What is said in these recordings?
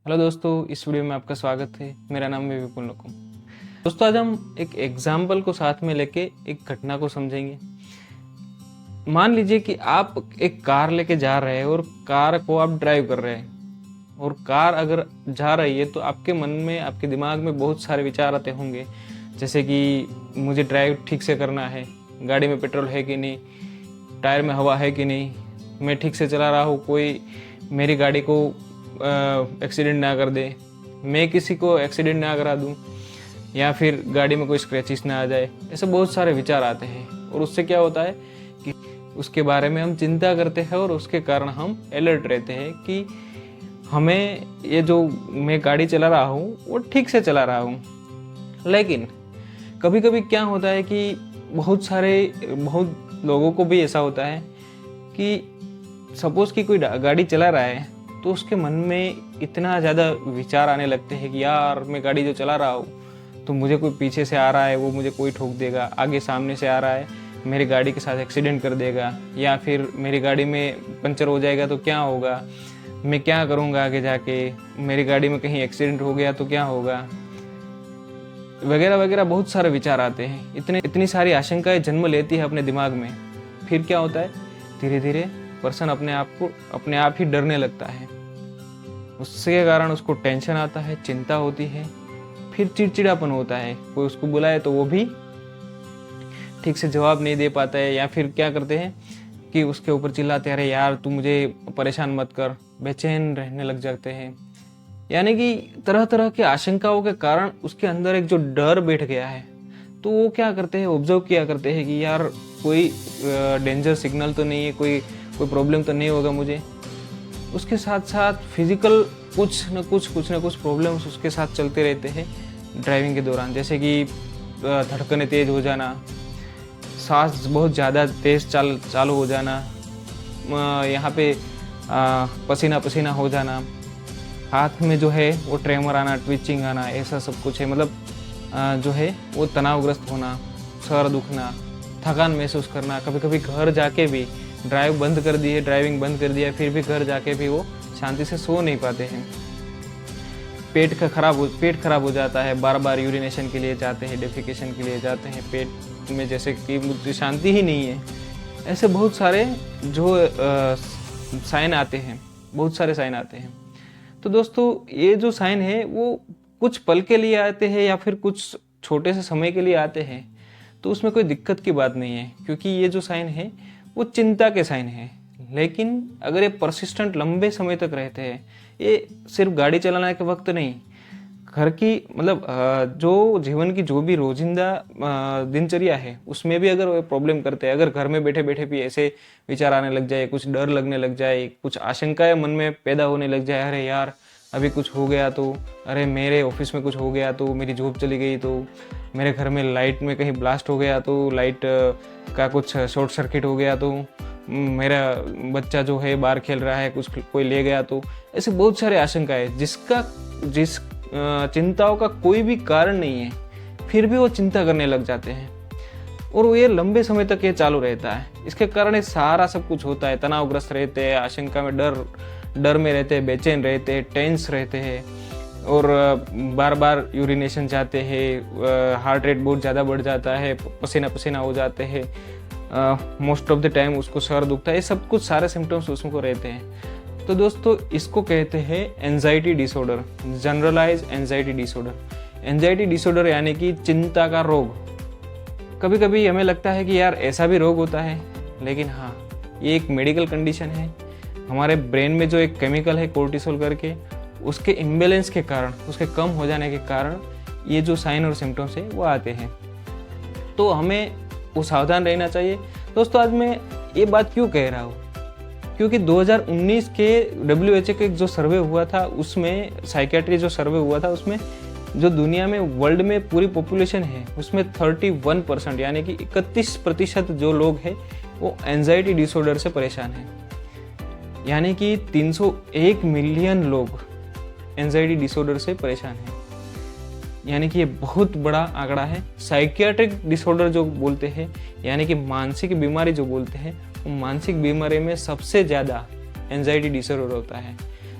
Hello दोस्तों, इस video में आपका स्वागत है। मेरा नाम है विपुल नकुम। दोस्तों, आज हम एक एग्जाम्पल को साथ में लेके एक घटना को समझेंगे। मान लीजिए कि आप एक कार लेके जा रहे हैं और कार को आप ड्राइव कर रहे हैं और कार अगर जा रही है तो आपके मन में, आपके दिमाग में बहुत सारे विचार आते होंगे, जैसे कि मुझे ड्राइव ठीक से करना है, गाड़ी में पेट्रोल है कि नहीं, टायर में हवा है कि नहीं, मैं ठीक से चला रहा हूँ, कोई मेरी गाड़ी को एक्सीडेंट ना कर दे, मैं किसी को एक्सीडेंट ना करा दूं, या फिर गाड़ी में कोई स्क्रैचेस ना आ जाए। ऐसे बहुत सारे विचार आते हैं और उससे क्या होता है कि उसके बारे में हम चिंता करते हैं और उसके कारण हम अलर्ट रहते हैं कि हमें ये जो मैं गाड़ी चला रहा हूँ वो ठीक से चला रहा हूँ। लेकिन कभी कभी क्या होता है कि बहुत लोगों को भी ऐसा होता है कि सपोज़ कि कोई गाड़ी चला रहा है तो उसके मन में इतना ज़्यादा विचार आने लगते हैं कि यार मैं गाड़ी जो चला रहा हूँ तो मुझे कोई पीछे से आ रहा है, वो मुझे कोई ठोक देगा, आगे सामने से आ रहा है मेरी गाड़ी के साथ एक्सीडेंट कर देगा, या फिर मेरी गाड़ी में पंचर हो जाएगा तो क्या होगा, मैं क्या करूँगा आगे जाके, मेरी गाड़ी में कहीं एक्सीडेंट हो गया तो क्या होगा, वगैरह वगैरह बहुत सारे विचार आते हैं। इतनी सारी आशंकाएं जन्म लेती है अपने दिमाग में। फिर क्या होता है, धीरे धीरे पर्सन अपने आप ही डरने लगता है। उसके कारण उसको टेंशन आता है, चिंता होती है, फिर चिड़चिड़ापन होता है। कोई उसको बुलाए तो वो भी ठीक से जवाब नहीं दे पाता है, या फिर क्या करते हैं कि उसके ऊपर चिल्लाते हैं, अरे यार तू मुझे परेशान मत कर, बेचैन रहने लग जाते हैं। यानी कि तरह तरह की आशंकाओं के कारण उसके अंदर एक जो डर बैठ गया है, तो वो क्या करते हैं, ऑब्जर्व किया करते हैं कि यार कोई डेंजर सिग्नल तो नहीं है, कोई प्रॉब्लम तो नहीं होगा मुझे। उसके साथ साथ फिजिकल कुछ न कुछ प्रॉब्लम्स उसके साथ चलते रहते हैं ड्राइविंग के दौरान, जैसे कि धड़कनें तेज हो जाना, सांस बहुत ज़्यादा तेज चालू हो जाना, यहाँ पे पसीना पसीना हो जाना, हाथ में जो है वो ट्रेमर आना, ट्विचिंग आना, ऐसा सब कुछ है। मतलब जो है वो तनावग्रस्त होना, सर दुखना, थकान महसूस करना। कभी कभी घर जाके भी ड्राइविंग बंद कर दिया, फिर भी घर जाके भी वो शांति से सो नहीं पाते हैं। पेट खराब हो जाता है, बार बार यूरिनेशन के लिए जाते हैं, डेफिकेशन के लिए जाते हैं, पेट में जैसे कि मुझे शांति ही नहीं है। ऐसे बहुत सारे जो साइन आते हैं, तो दोस्तों ये जो साइन है वो कुछ पल के लिए आते हैं या फिर कुछ छोटे से समय के लिए आते हैं, तो उसमें कोई दिक्कत की बात नहीं है, क्योंकि ये जो साइन है वो चिंता के साइन है। लेकिन अगर ये परसिस्टेंट लंबे समय तक रहते हैं, ये सिर्फ गाड़ी चलाने के वक्त नहीं, घर की मतलब जो जीवन की जो भी रोजिंदा दिनचर्या है उसमें भी अगर वो प्रॉब्लम करते हैं, अगर घर में बैठे बैठे भी ऐसे विचार आने लग जाए, कुछ डर लगने लग जाए, कुछ आशंकाएं मन में पैदा होने लग जाए, अरे यार अभी कुछ हो गया तो, अरे मेरे ऑफिस में कुछ हो गया तो, मेरी जॉब चली गई तो, मेरे घर में लाइट में कहीं ब्लास्ट हो गया तो, लाइट का कुछ शॉर्ट सर्किट हो गया तो, मेरा बच्चा जो है बाहर खेल रहा है, कुछ कोई ले गया तो, ऐसे बहुत सारे आशंकाएं जिस चिंताओं का कोई भी कारण नहीं है, फिर भी वो चिंता करने लग जाते हैं और वो ये लंबे समय तक ये चालू रहता है। इसके कारण ये सारा सब कुछ होता है। तनावग्रस्त रहते हैं, आशंका में डर में रहते हैं, बेचैन रहते हैं, टेंस रहते हैं और बार बार यूरिनेशन जाते हैं, हार्ट रेट बहुत ज़्यादा बढ़ जाता है, पसीना पसीना हो जाते हैं, मोस्ट ऑफ द टाइम उसको सर दुखता है। ये सब कुछ सारे सिम्टम्स उसको रहते हैं। तो दोस्तों इसको कहते हैं anxiety disorder, generalise anxiety disorder. Anxiety disorder यानी कि चिंता का रोग। कभी कभी हमें लगता है कि यार ऐसा भी रोग होता है, लेकिन हाँ, ये एक मेडिकल कंडीशन है। हमारे ब्रेन में जो एक केमिकल है कोर्टिसोल करके, उसके इम्बैलेंस के कारण, उसके कम हो जाने के कारण ये जो साइन और सिम्टम्स है वो आते हैं। तो हमें वो सावधान रहना चाहिए। दोस्तों आज मैं ये बात क्यों कह रहा हूँ, क्योंकि 2019 के WHO के जो सर्वे हुआ था, उसमें साइकियाट्री जो सर्वे हुआ था, उसमें जो दुनिया में वर्ल्ड में पूरी पॉपुलेशन है उसमें 31% यानी कि 31% जो लोग हैं वो एंजाइटी डिसऑर्डर से परेशान हैं। यानी कि 301 मिलियन लोग एंजाइटी डिसऑर्डर से परेशान हैं। यानी कि ये बहुत बड़ा आंकड़ा है। साइकियाट्रिक डिसऑर्डर जो बोलते हैं, यानी कि मानसिक बीमारी जो बोलते हैं, वो मानसिक बीमारी में सबसे ज़्यादा एंजाइटी डिसऑर्डर होता है।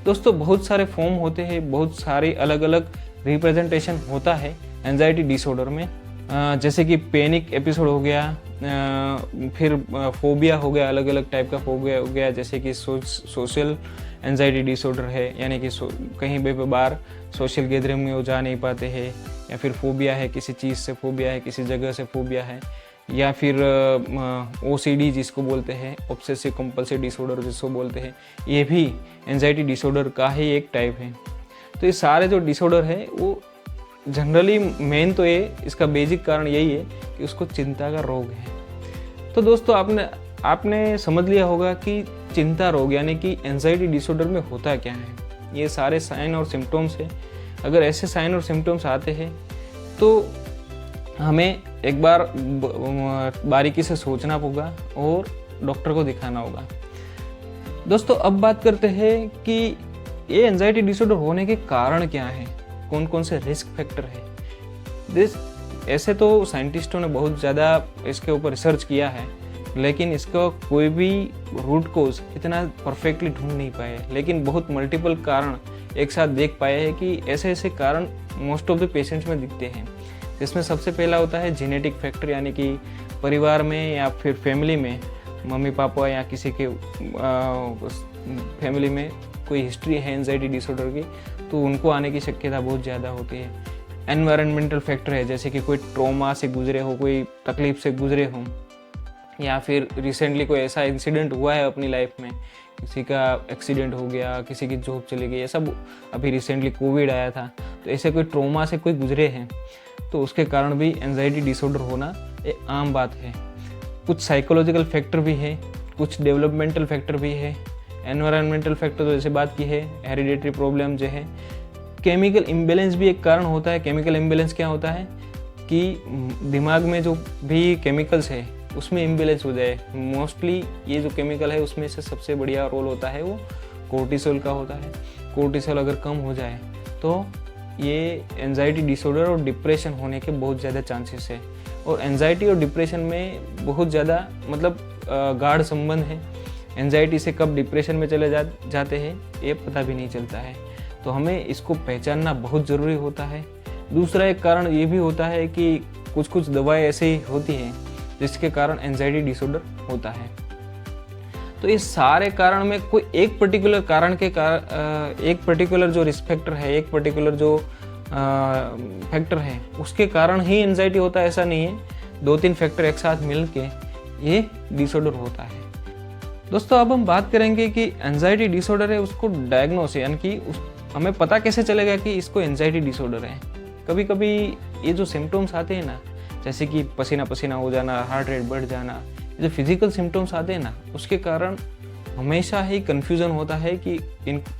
दोस्तों बहुत सारे फॉर्म होते हैं, बहुत सारे अलग अलग रिप्रेजेंटेशन होता है एंजाइटी डिसऑर्डर में। जैसे कि पैनिक एपिसोड हो गया, फिर फोबिया हो गया, अलग अलग टाइप का फोबिया हो गया, जैसे कि सोशल एंजाइटी डिसऑर्डर है, यानी कि कहीं भी बार सोशल गैदरिंग में वो जा नहीं पाते हैं, या फिर फोबिया है, किसी चीज़ से फोबिया है, किसी जगह से फोबिया है, या फिर OCD जिसको बोलते हैं, ऑब्सेसिव कंपल्सिव डिसऑर्डर जिसको बोलते हैं, ये भी एंजाइटी डिसऑर्डर का ही एक टाइप है। तो ये सारे जो डिसऑर्डर है वो जनरली मेन तो ये इसका बेसिक कारण यही है कि उसको चिंता का रोग है। तो दोस्तों आपने समझ लिया होगा कि चिंता रोग यानी कि एंजाइटी डिसऑर्डर में होता क्या है। ये सारे साइन और सिम्टम्स है। अगर ऐसे साइन और सिम्टम्स आते हैं तो हमें एक बार बारीकी से सोचना होगा और डॉक्टर को दिखाना होगा। दोस्तों अब बात करते हैं कि ये एंजाइटी डिसऑर्डर होने के कारण क्या हैं, कौन कौन से रिस्क फैक्टर है। ऐसे तो साइंटिस्टों ने बहुत ज़्यादा इसके ऊपर रिसर्च किया है, लेकिन इसका कोई भी रूट कोज इतना परफेक्टली ढूंढ नहीं पाए, लेकिन बहुत मल्टीपल कारण एक साथ देख पाए हैं कि ऐसे ऐसे कारण मोस्ट ऑफ द पेशेंट्स में दिखते हैं। जिसमें सबसे पहला होता है जेनेटिक फैक्टर, यानी कि परिवार में या फिर फैमिली में मम्मी पापा या किसी के फैमिली में कोई हिस्ट्री है एंजाइटी डिसऑर्डर की, तो उनको आने की शक्यता बहुत ज़्यादा होती है। एनवायरनमेंटल फैक्टर है, जैसे कि कोई ट्रॉमा से गुजरे हो, कोई तकलीफ से गुजरे हो, या फिर रिसेंटली कोई ऐसा इंसिडेंट हुआ है अपनी लाइफ में, किसी का एक्सीडेंट हो गया, किसी की जॉब चली गई, ये सब अभी रिसेंटली कोविड आया था, तो ऐसे कोई ट्रॉमा से कोई गुजरे हैं तो उसके कारण भी एंजाइटी डिसऑर्डर होना एक आम बात है। कुछ साइकोलॉजिकल फैक्टर भी है, कुछ डेवलपमेंटल फैक्टर भी है। एनवायरनमेंटल फैक्टर तो जैसे बात की है, हेरिडेटरी प्रॉब्लम जो है। केमिकल इम्बेलेंस भी एक कारण होता है। केमिकल इम्बेलेंस क्या होता है कि दिमाग में जो भी केमिकल्स है उसमें इम्बेलेंस हो जाए। मोस्टली ये जो केमिकल है उसमें से सबसे बढ़िया रोल होता है वो कोर्टिसोल का होता है। कोर्टिसोल अगर कम हो जाए तो ये एंजाइटी डिसऑर्डर और डिप्रेशन होने के बहुत ज़्यादा चांसेस है। और एंजाइटी और डिप्रेशन में बहुत ज़्यादा मतलब गाढ़ संबंध है। एंजाइटी से कब डिप्रेशन में चले जाते हैं ये पता भी नहीं चलता है, तो हमें इसको पहचानना बहुत ज़रूरी होता है। दूसरा एक कारण ये भी होता है कि कुछ कुछ दवाएं ऐसी होती हैं जिसके कारण एंजाइटी डिसऑर्डर होता है। तो इस सारे कारण में कोई एक पर्टिकुलर कारण के एक पर्टिकुलर जो रिस्क फैक्टर है, एक पर्टिकुलर जो फैक्टर है उसके कारण ही एंजाइटी होता है ऐसा नहीं है। 2-3 फैक्टर एक साथ मिल के ये डिसऑर्डर होता है। दोस्तों अब हम बात करेंगे कि एंजाइटी डिसऑर्डर है उसको डायग्नोस यानी कि हमें पता कैसे चलेगा कि इसको एंजाइटी डिसऑर्डर है। कभी कभी ये जो सिम्टम्स आते हैं ना, जैसे कि पसीना पसीना हो जाना, हार्ट रेट बढ़ जाना, जो फिजिकल सिम्टम्स आते हैं ना उसके कारण हमेशा ही कन्फ्यूज़न होता है कि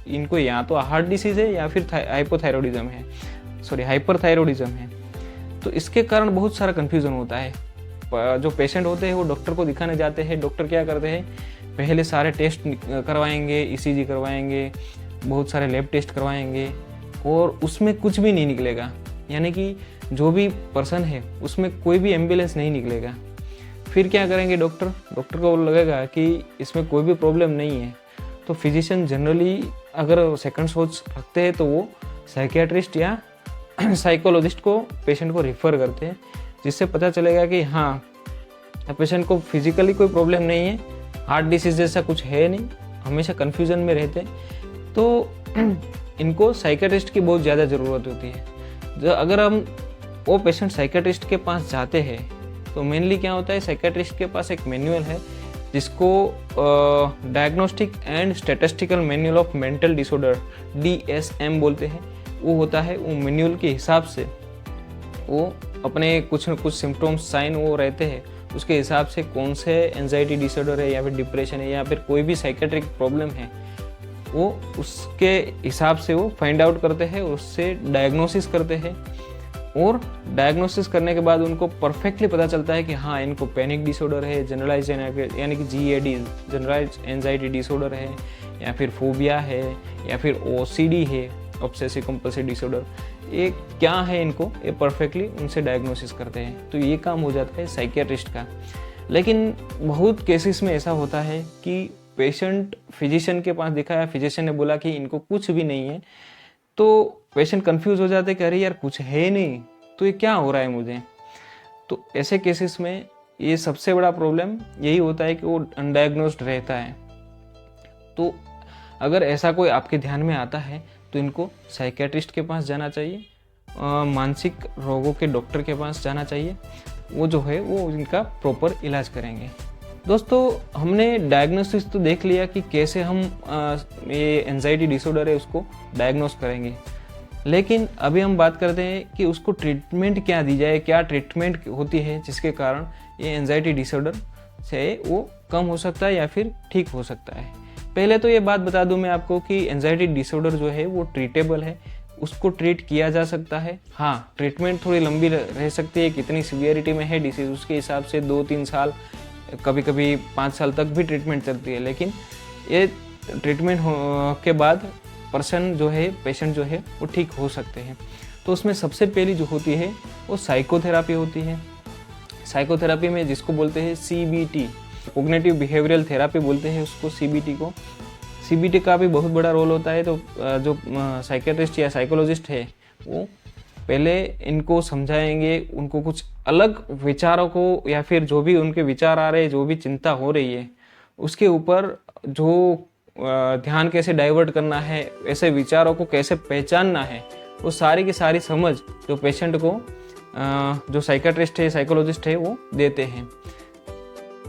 इनको या तो हार्ट डिसीज़ है या फिर हाइपोथायरॉयडिज्म है, हाइपरथायरॉयडिज्म है। तो इसके कारण बहुत सारा कन्फ्यूज़न होता है। जो पेशेंट होते हैं वो डॉक्टर को दिखाने जाते हैं। डॉक्टर क्या करते हैं, पहले सारे टेस्ट करवाएंगे, ECG करवाएंगे, बहुत सारे लैब टेस्ट करवाएंगे और उसमें कुछ भी नहीं निकलेगा। यानी कि जो भी पर्सन है उसमें कोई भी एम्बुलेंस नहीं निकलेगा। फिर क्या करेंगे डॉक्टर को लगेगा कि इसमें कोई भी प्रॉब्लम नहीं है, तो फिजिशियन जनरली अगर सेकंड सोच रखते हैं तो वो साइकियाट्रिस्ट या साइकोलॉजिस्ट को पेशेंट को रेफ़र करते हैं, जिससे पता चलेगा कि हाँ पेशेंट को फिजिकली कोई प्रॉब्लम नहीं है, हार्ट डिसीज जैसा कुछ है नहीं। हमेशा कन्फ्यूज़न में रहते हैं तो इनको साइकियाट्रिस्ट की बहुत ज़्यादा ज़रूरत होती है। जो अगर हम वो पेशेंट साइकियाट्रिस्ट के पास जाते हैं तो मेनली क्या होता है, साइकियाट्रिस्ट के पास एक मैनुअल है जिसको diagnostic and statistical manual of mental disorder DSM बोलते हैं। वो होता है, वो मैनुअल के हिसाब से वो अपने कुछ न कुछ सिम्टम्स साइन वो रहते हैं, उसके हिसाब से कौन से एंजाइटी डिसऑर्डर है या फिर डिप्रेशन है या फिर कोई भी साइकियाट्रिक प्रॉब्लम है, वो उसके हिसाब से वो फाइंड आउट करते हैं, उससे डायग्नोसिस करते हैं। और डायग्नोसिस करने के बाद उनको परफेक्टली पता चलता है कि हाँ इनको पैनिक डिसऑर्डर है, जनरलाइज यानी कि GAD जनरलाइज एंजाइटी डिसऑर्डर है, या फिर फोबिया है, या फिर OCD है, ऑब्सेसिव कंपल्सिव डिसऑर्डर। ये क्या है इनको ये परफेक्टली उनसे डायग्नोसिस करते हैं। तो ये काम हो जाता है साइकियाट्रिस्ट का। लेकिन बहुत केसेस में ऐसा होता है कि पेशेंट फिजिशियन के पास दिखाया, फिजिशियन ने बोला कि इनको कुछ भी नहीं है, तो पेशेंट कंफ्यूज हो जाते कि अरे यार कुछ है नहीं, तो ये क्या हो रहा है मुझे। तो ऐसे केसेस में ये सबसे बड़ा प्रॉब्लम यही होता है कि वो अनडायग्नोस्ड रहता है। तो अगर ऐसा कोई आपके ध्यान में आता है तो इनको साइकेट्रिस्ट के पास जाना चाहिए, मानसिक रोगों के डॉक्टर के पास जाना चाहिए। वो जो है वो इनका प्रॉपर इलाज करेंगे। दोस्तों, हमने डायग्नोसिस तो देख लिया कि कैसे हम ये एंजाइटी डिसऑर्डर है उसको डायग्नोस करेंगे, लेकिन अभी हम बात करते हैं कि उसको ट्रीटमेंट क्या दी जाए, क्या ट्रीटमेंट होती है जिसके कारण ये एंजाइटी डिसऑर्डर से वो कम हो सकता है या फिर ठीक हो सकता है। पहले तो ये बात बता दूं मैं आपको कि एंजाइटी डिसऑर्डर जो है वो ट्रीटेबल है, उसको ट्रीट किया जा सकता है। हाँ, ट्रीटमेंट थोड़ी लंबी रह सकती है, कितनी सीवियरिटी में है डिसीज उसके हिसाब से 2-3 साल, कभी कभी 5 साल तक भी ट्रीटमेंट चलती है। लेकिन ये ट्रीटमेंट के बाद पर्सन जो है, पेशेंट जो है वो ठीक हो सकते हैं। तो उसमें सबसे पहली जो होती है वो साइकोथेरापी होती है। साइकोथेरापी में जिसको बोलते हैं CBT, कोग्निटिव बिहेवियरल थेरापी बोलते हैं उसको, CBT को। CBT का भी बहुत बड़ा रोल होता है। तो जो साइकेट्रिस्ट या साइकोलॉजिस्ट है वो पहले इनको समझाएंगे, उनको कुछ अलग विचारों को या फिर जो भी उनके विचार आ रहे हैं, जो भी चिंता हो रही है उसके ऊपर जो ध्यान कैसे डाइवर्ट करना है, ऐसे विचारों को कैसे पहचानना है, वो सारी की सारी समझ जो पेशेंट को जो साइकेट्रिस्ट है, साइकोलॉजिस्ट है वो देते हैं।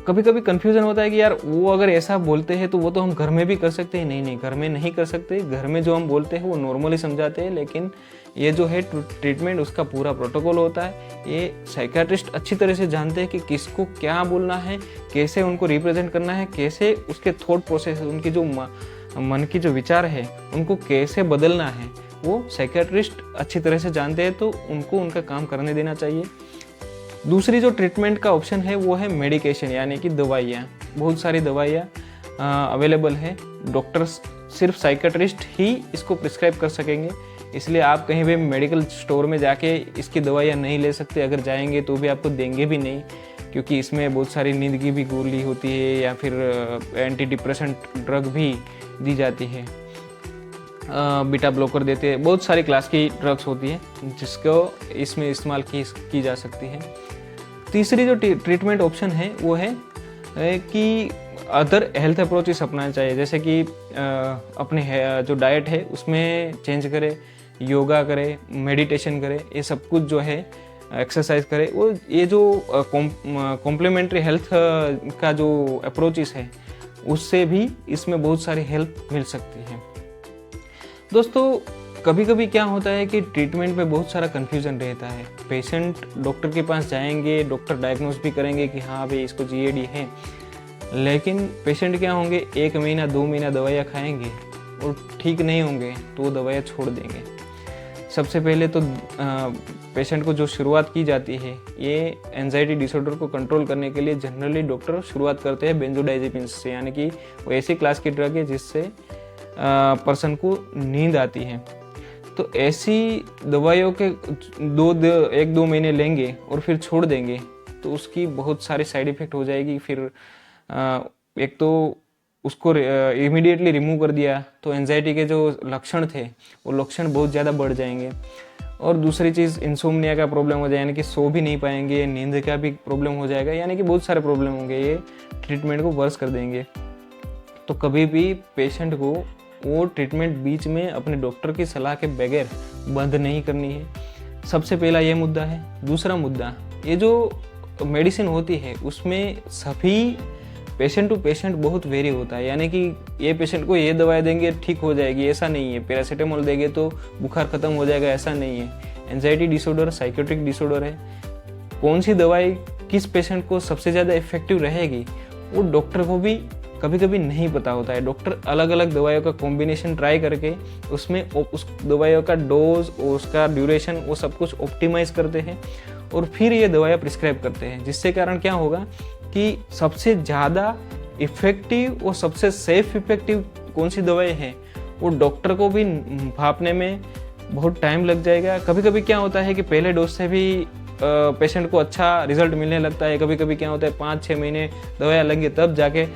कभी कभी कन्फ्यूजन होता है कि यार वो अगर ऐसा बोलते हैं तो वो तो हम घर में भी कर सकते हैं। नहीं, घर में नहीं कर सकते। घर में जो हम बोलते हैं वो नॉर्मली समझाते हैं, लेकिन ये जो है ट्रीटमेंट उसका पूरा प्रोटोकॉल होता है। ये साइकेट्रिस्ट अच्छी तरह से जानते हैं कि किसको क्या बोलना है, कैसे उनको रिप्रेजेंट करना है, कैसे उसके थॉट प्रोसेस, उनकी जो मन की जो विचार है उनको कैसे बदलना है, वो साइकेट्रिस्ट अच्छी तरह से जानते हैं। तो उनको उनका काम करने देना चाहिए। दूसरी जो ट्रीटमेंट का ऑप्शन है वो है मेडिकेशन, यानी कि दवाइयाँ। बहुत सारी दवाइयाँ अवेलेबल है। डॉक्टर्स सिर्फ साइकेट्रिस्ट ही इसको प्रिस्क्राइब कर सकेंगे, इसलिए आप कहीं भी मेडिकल स्टोर में जाके इसकी दवाइयाँ नहीं ले सकते। अगर जाएंगे तो भी आपको देंगे भी नहीं, क्योंकि इसमें बहुत सारी नींद की भी गोली होती है या फिर एंटी डिप्रेसेंट ड्रग भी दी जाती है, बीटा ब्लॉकर देते हैं। बहुत सारी क्लास की ड्रग्स होती है जिसको इसमें इस्तेमाल की जा सकती है। तीसरी जो ट्रीटमेंट ऑप्शन है वो है कि अदर हेल्थ अप्रोचेस अपनाना चाहिए, जैसे कि अपने जो डाइट है उसमें चेंज करे, योगा करे, मेडिटेशन करे, ये सब कुछ जो है एक्सरसाइज करे। वो ये जो कॉम्प्लीमेंट्री हेल्थ का जो अप्रोचेस है उससे भी इसमें बहुत सारी हेल्प मिल सकती है। दोस्तों, कभी कभी क्या होता है कि ट्रीटमेंट में बहुत सारा कन्फ्यूज़न रहता है। पेशेंट डॉक्टर के पास जाएंगे, डॉक्टर डायग्नोस भी करेंगे कि हाँ भाई इसको GAD है, लेकिन पेशेंट क्या होंगे 1 महीना 2 महीना दवाइयाँ खाएंगे और ठीक नहीं होंगे तो वो दवाइयाँ छोड़ देंगे। सबसे पहले तो पेशेंट को जो शुरुआत की जाती है, ये एंजाइटी डिसऑर्डर को कंट्रोल करने के लिए जनरली डॉक्टर शुरुआत करते हैं बेंजोडाइजेपिन्स से, यानी कि वो ऐसी क्लास की ड्रग है जिससे पर्सन को नींद आती है। तो ऐसी दवाइयों के 1-2 महीने लेंगे और फिर छोड़ देंगे तो उसकी बहुत सारे साइड इफ़ेक्ट हो जाएगी। फिर एक तो उसको इमीडिएटली रिमूव कर दिया तो एंजाइटी के जो लक्षण थे वो लक्षण बहुत ज़्यादा बढ़ जाएंगे। और दूसरी चीज़ इंसोम्निया का प्रॉब्लम हो जाए, यानी कि सो भी नहीं पाएंगे, नींद का भी प्रॉब्लम हो जाएगा, यानी कि बहुत सारे प्रॉब्लम होंगे, ये ट्रीटमेंट को वर्स कर देंगे। तो कभी भी पेशेंट को वो ट्रीटमेंट बीच में अपने डॉक्टर की सलाह के बगैर बंद नहीं करनी है। सबसे पहला ये मुद्दा है। दूसरा मुद्दा, ये जो मेडिसिन होती है उसमें सभी पेशेंट टू पेशेंट बहुत वेरी होता है, यानी कि ये पेशेंट को ये दवाई देंगे ठीक हो जाएगी ऐसा नहीं है, पैरासीटामोल देंगे तो बुखार खत्म हो जाएगा ऐसा नहीं है। एंजाइटी डिसऑर्डर साइकोट्रिक डिसऑर्डर है। कौन सी दवाई किस पेशेंट को सबसे ज़्यादा इफेक्टिव रहेगी वो डॉक्टर को भी कभी कभी नहीं पता होता है। डॉक्टर अलग अलग दवाइयों का कॉम्बिनेशन ट्राई करके उसमें उस दवाइयों का डोज और उसका ड्यूरेशन वो सब कुछ ऑप्टिमाइज करते हैं और फिर ये दवाइयाँ प्रिस्क्राइब करते हैं, जिससे कारण क्या होगा कि सबसे ज़्यादा इफ़ेक्टिव और सबसे सेफ इफेक्टिव कौन सी दवाई है वो डॉक्टर को भी भापने में बहुत टाइम लग जाएगा। कभी कभी क्या होता है कि पहले डोज से भी पेशेंट को अच्छा रिजल्ट मिलने लगता है। कभी कभी क्या होता है 5-6 महीने दवाइयाँ लेंगे तब जाके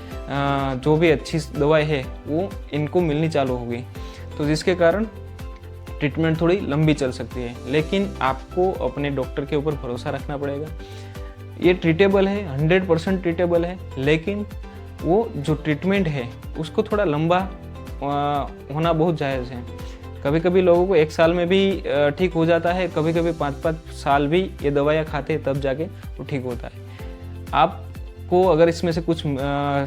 जो भी अच्छी दवाई है वो इनको मिलनी चालू होगी, तो जिसके कारण ट्रीटमेंट थोड़ी लंबी चल सकती है। लेकिन आपको अपने डॉक्टर के ऊपर भरोसा रखना पड़ेगा। ये ट्रीटेबल है, 100% ट्रीटेबल है, लेकिन वो जो ट्रीटमेंट है उसको थोड़ा लंबा होना बहुत जायज़ है। कभी कभी लोगों को 1 साल में भी ठीक हो जाता है, कभी कभी 5-5 साल भी ये दवाइयाँ खाते हैं तब जाके वो ठीक होता है। आपको अगर इसमें से कुछ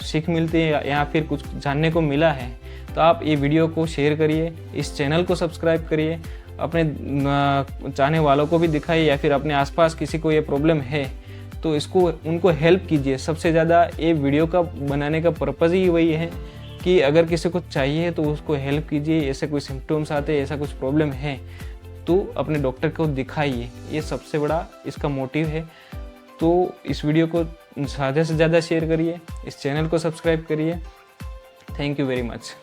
सीख मिलती है या फिर कुछ जानने को मिला है तो आप ये वीडियो को शेयर करिए, इस चैनल को सब्सक्राइब करिए, अपने चाहने वालों को भी दिखाइए, या फिर अपने आसपास किसी को ये प्रॉब्लम है तो इसको उनको हेल्प कीजिए। सबसे ज़्यादा ये वीडियो का बनाने का पर्पज़ ही वही है कि अगर किसी को चाहिए तो उसको हेल्प कीजिए। ऐसे कोई सिम्टम्स आते हैं, ऐसा कुछ प्रॉब्लम है तो अपने डॉक्टर को दिखाइए, ये सबसे बड़ा इसका मोटिव है। तो इस वीडियो को ज़्यादा से ज़्यादा शेयर करिए, इस चैनल को सब्सक्राइब करिए। Thank you very much.